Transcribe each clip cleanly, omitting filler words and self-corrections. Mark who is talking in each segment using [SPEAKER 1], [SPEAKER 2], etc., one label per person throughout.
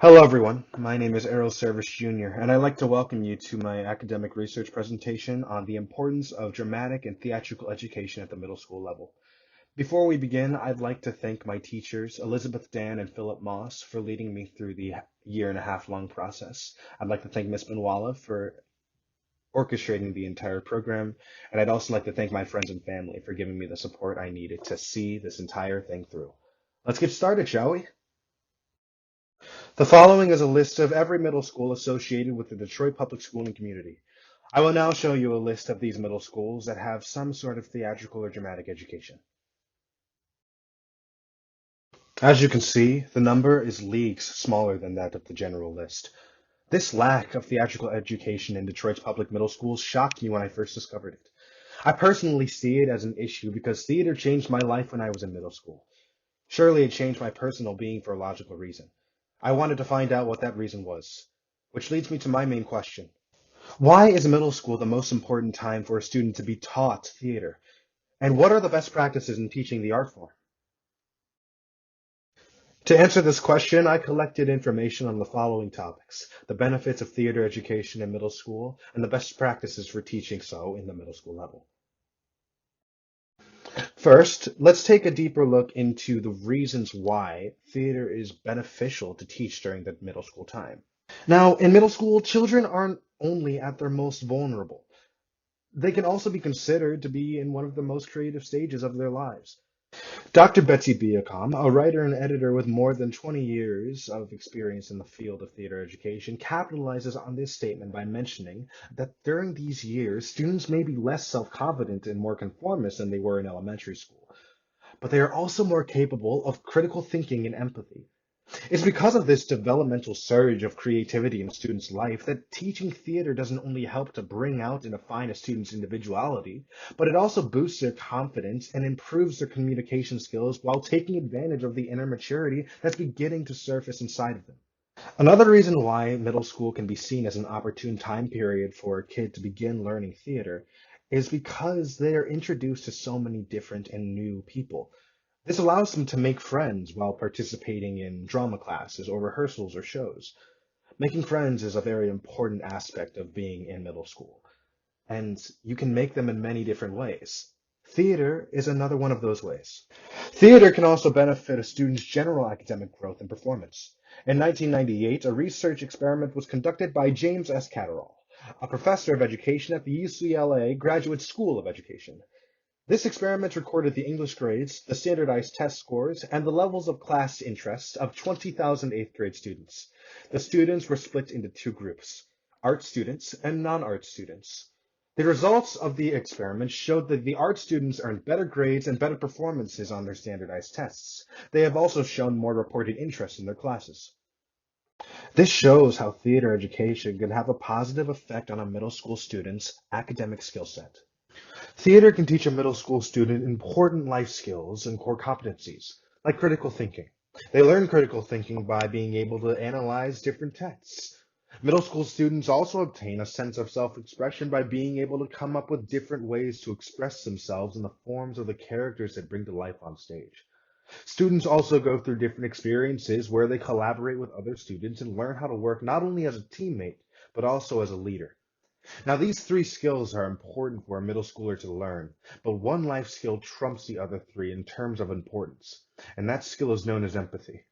[SPEAKER 1] Hello, everyone. My name is Errol Service Jr., and I'd like to welcome you to my academic research presentation on the importance of dramatic and theatrical education at the middle school level. Before we begin, I'd like to thank my teachers, Elizabeth Dan and Philip Moss, for leading me through the year and a half long process. I'd like to thank Ms. Benwala for orchestrating the entire program, and I'd also like to thank my friends and family for giving me the support I needed to see this entire thing through. Let's get started, shall we? The following is a list of every middle school associated with the Detroit public schooling community. I will now show you a list of these middle schools that have some sort of theatrical or dramatic education. As you can see, the number is leagues smaller than that of the general list. This lack of theatrical education in Detroit's public middle schools shocked me when I first discovered it. I personally see it as an issue because theater changed my life when I was in middle school. Surely it changed my personal being for a logical reason. I wanted to find out what that reason was. Which leads me to my main question. Why is middle school the most important time for a student to be taught theater? And what are the best practices in teaching the art form? To answer this question, I collected information on the following topics: the benefits of theater education in middle school, and the best practices for teaching so in the middle school level. First, let's take a deeper look into the reasons why theater is beneficial to teach during the middle school time. Now, in middle school, children aren't only at their most vulnerable. They can also be considered to be in one of the most creative stages of their lives. Dr. Betsy Beacom, a writer and editor with more than 20 years of experience in the field of theater education, capitalizes on this statement by mentioning that during these years, students may be less self-confident and more conformist than they were in elementary school, but they are also more capable of critical thinking and empathy. It's because of this developmental surge of creativity in a student's life that teaching theater doesn't only help to bring out and define a student's individuality, but it also boosts their confidence and improves their communication skills while taking advantage of the inner maturity that's beginning to surface inside of them. Another reason why middle school can be seen as an opportune time period for a kid to begin learning theater is because they are introduced to so many different and new people. This allows them to make friends while participating in drama classes or rehearsals or shows. Making friends is a very important aspect of being in middle school, and you can make them in many different ways. Theater is another one of those ways. Theater can also benefit a student's general academic growth and performance. In 1998, a research experiment was conducted by James S. Catterall, a professor of education at the UCLA Graduate School of Education. This experiment recorded the English grades, the standardized test scores, and the levels of class interest of 20,000 eighth grade students. The students were split into two groups: art students and non-art students. The results of the experiment showed that the art students earned better grades and better performances on their standardized tests. They have also shown more reported interest in their classes. This shows how theater education can have a positive effect on a middle school student's academic skill set. Theater can teach a middle school student important life skills and core competencies, like critical thinking. They learn critical thinking by being able to analyze different texts. Middle school students also obtain a sense of self-expression by being able to come up with different ways to express themselves in the forms of the characters that bring to life on stage. Students also go through different experiences where they collaborate with other students and learn how to work not only as a teammate, but also as a leader. Now, these three skills are important for a middle schooler to learn, but one life skill trumps the other three in terms of importance, and that skill is known as empathy.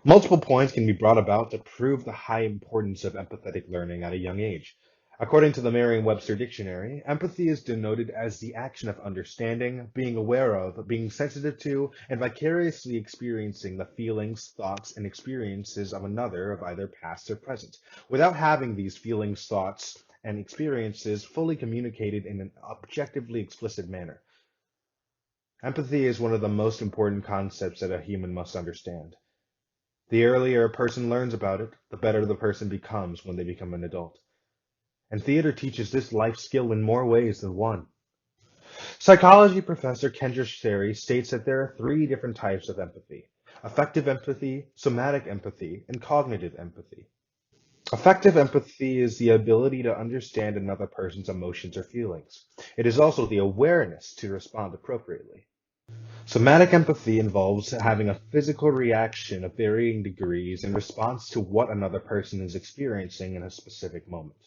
[SPEAKER 1] Multiple points can be brought about to prove the high importance of empathetic learning at a young age. According to the Merriam-Webster Dictionary, empathy is denoted as the action of understanding, being aware of, being sensitive to, and vicariously experiencing the feelings, thoughts, and experiences of another of either past or present, without having these feelings, thoughts, and experiences fully communicated in an objectively explicit manner. Empathy is one of the most important concepts that a human must understand. The earlier a person learns about it, the better the person becomes when they become an adult. And theater teaches this life skill in more ways than one. Psychology professor Kendra Sherry states that there are three different types of empathy: affective empathy, somatic empathy, and cognitive empathy. Affective empathy is the ability to understand another person's emotions or feelings. It is also the awareness to respond appropriately. Somatic empathy involves having a physical reaction of varying degrees in response to what another person is experiencing in a specific moment.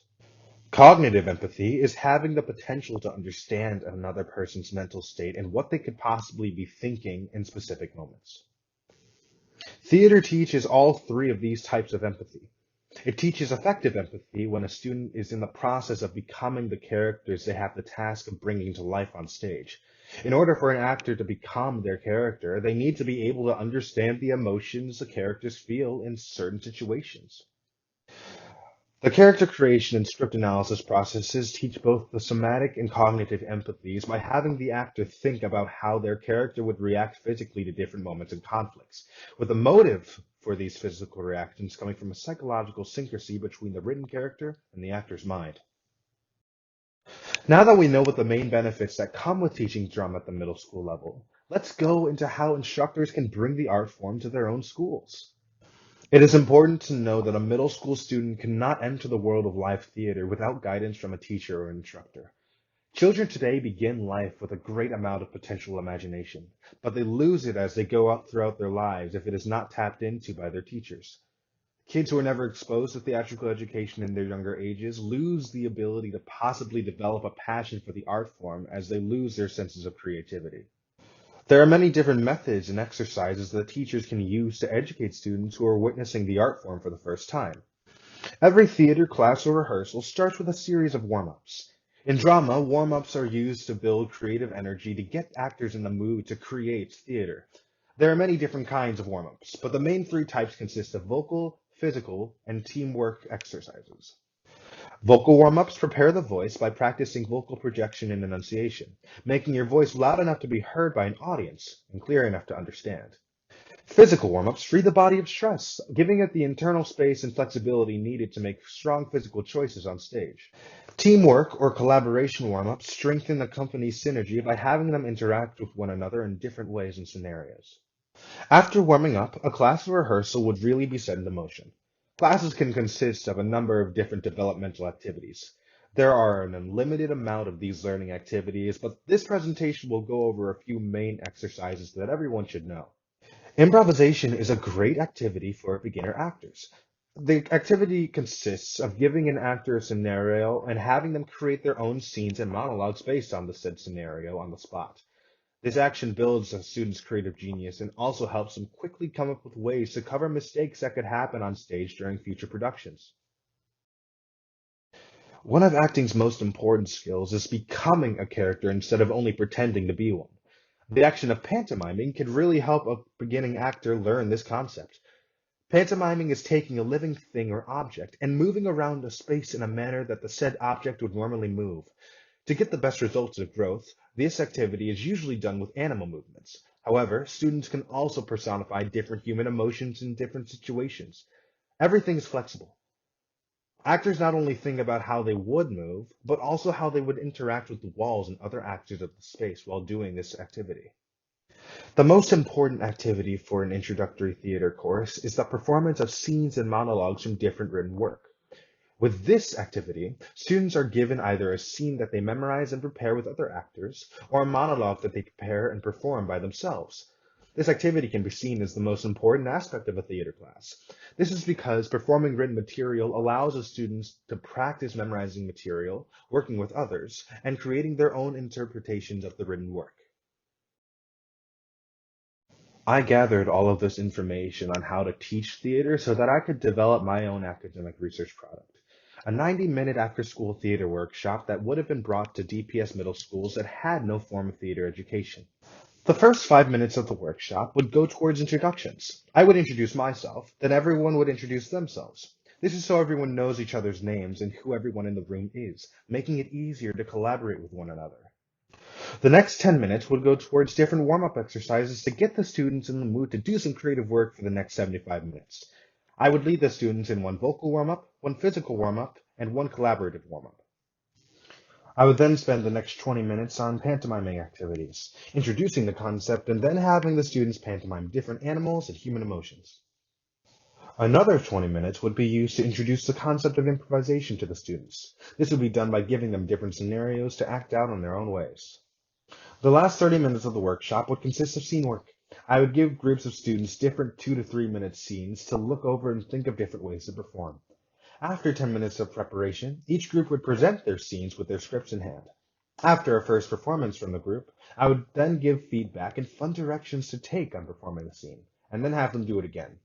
[SPEAKER 1] Cognitive empathy is having the potential to understand another person's mental state and what they could possibly be thinking in specific moments. Theater teaches all three of these types of empathy. It teaches effective empathy when a student is in the process of becoming the characters they have the task of bringing to life on stage. In order for an actor to become their character, they need to be able to understand the emotions the characters feel in certain situations. The character creation and script analysis processes teach both the somatic and cognitive empathies by having the actor think about how their character would react physically to different moments and conflicts, with the motive for these physical reactions coming from a psychological syncrasy between the written character and the actor's mind. Now that we know what the main benefits that come with teaching drama at the middle school level, let's go into how instructors can bring the art form to their own schools. It is important to know that a middle school student cannot enter the world of live theater without guidance from a teacher or instructor. Children today begin life with a great amount of potential imagination, but they lose it as they go out throughout their lives if it is not tapped into by their teachers. Kids who are never exposed to theatrical education in their younger ages lose the ability to possibly develop a passion for the art form as they lose their senses of creativity. There are many different methods and exercises that teachers can use to educate students who are witnessing the art form for the first time. Every theater class or rehearsal starts with a series of warm-ups. In drama, warm-ups are used to build creative energy to get actors in the mood to create theater. There are many different kinds of warm-ups, but the main three types consist of vocal, physical, and teamwork exercises. Vocal warm-ups prepare the voice by practicing vocal projection and enunciation, making your voice loud enough to be heard by an audience and clear enough to understand. Physical warm-ups free the body of stress, giving it the internal space and flexibility needed to make strong physical choices on stage. Teamwork or collaboration warm-ups strengthen the company's synergy by having them interact with one another in different ways and scenarios. After warming up, a class or rehearsal would really be set into motion. Classes can consist of a number of different developmental activities. There are an unlimited amount of these learning activities, but this presentation will go over a few main exercises that everyone should know. Improvisation is a great activity for beginner actors. The activity consists of giving an actor a scenario and having them create their own scenes and monologues based on the said scenario on the spot. This action builds a student's creative genius and also helps them quickly come up with ways to cover mistakes that could happen on stage during future productions. One of acting's most important skills is becoming a character instead of only pretending to be one. The action of pantomiming can really help a beginning actor learn this concept. Pantomiming is taking a living thing or object and moving around a space in a manner that the said object would normally move. To get the best results of growth, this activity is usually done with animal movements. However, students can also personify different human emotions in different situations. Everything is flexible. Actors not only think about how they would move, but also how they would interact with the walls and other actors of the space while doing this activity. The most important activity for an introductory theater course is the performance of scenes and monologues from different written work. With this activity, students are given either a scene that they memorize and prepare with other actors, or a monologue that they prepare and perform by themselves. This activity can be seen as the most important aspect of a theater class. This is because performing written material allows the students to practice memorizing material, working with others, and creating their own interpretations of the written work. I gathered all of this information on how to teach theater so that I could develop my own academic research product. A 90-minute after-school theater workshop that would have been brought to DPS middle schools that had no form of theater education. The first 5 minutes of the workshop would go towards introductions. I would introduce myself, then everyone would introduce themselves. This is so everyone knows each other's names and who everyone in the room is, making it easier to collaborate with one another. The next 10 minutes would go towards different warm-up exercises to get the students in the mood to do some creative work for the next 75 minutes. I would lead the students in one vocal warm-up, one physical warm-up, and one collaborative warm-up. I would then spend the next 20 minutes on pantomiming activities, introducing the concept and then having the students pantomime different animals and human emotions. Another 20 minutes would be used to introduce the concept of improvisation to the students. This would be done by giving them different scenarios to act out in their own ways. The last 30 minutes of the workshop would consist of scene work. I would give groups of students different 2 to 3 minute scenes to look over and think of different ways to perform. After 10 minutes of preparation, each group would present their scenes with their scripts in hand. After a first performance from the group, I would then give feedback and fun directions to take on performing the scene, and then have them do it again.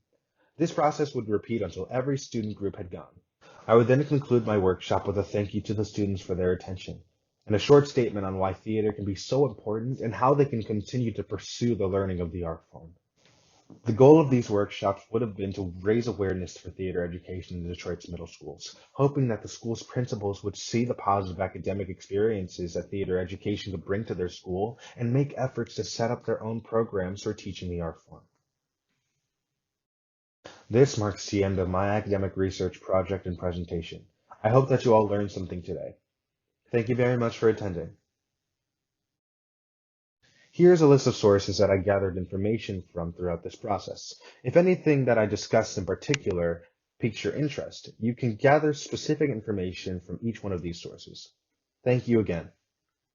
[SPEAKER 1] This process would repeat until every student group had gone. I would then conclude my workshop with a thank you to the students for their attention, and a short statement on why theater can be so important and how they can continue to pursue the learning of the art form. The goal of these workshops would have been to raise awareness for theater education in Detroit's middle schools, hoping that the school's principals would see the positive academic experiences that theater education could bring to their school and make efforts to set up their own programs for teaching the art form. This marks the end of my academic research project and presentation. I hope that you all learned something today. Thank you very much for attending. Here's a list of sources that I gathered information from throughout this process. If anything that I discussed in particular piques your interest, you can gather specific information from each one of these sources. Thank you again.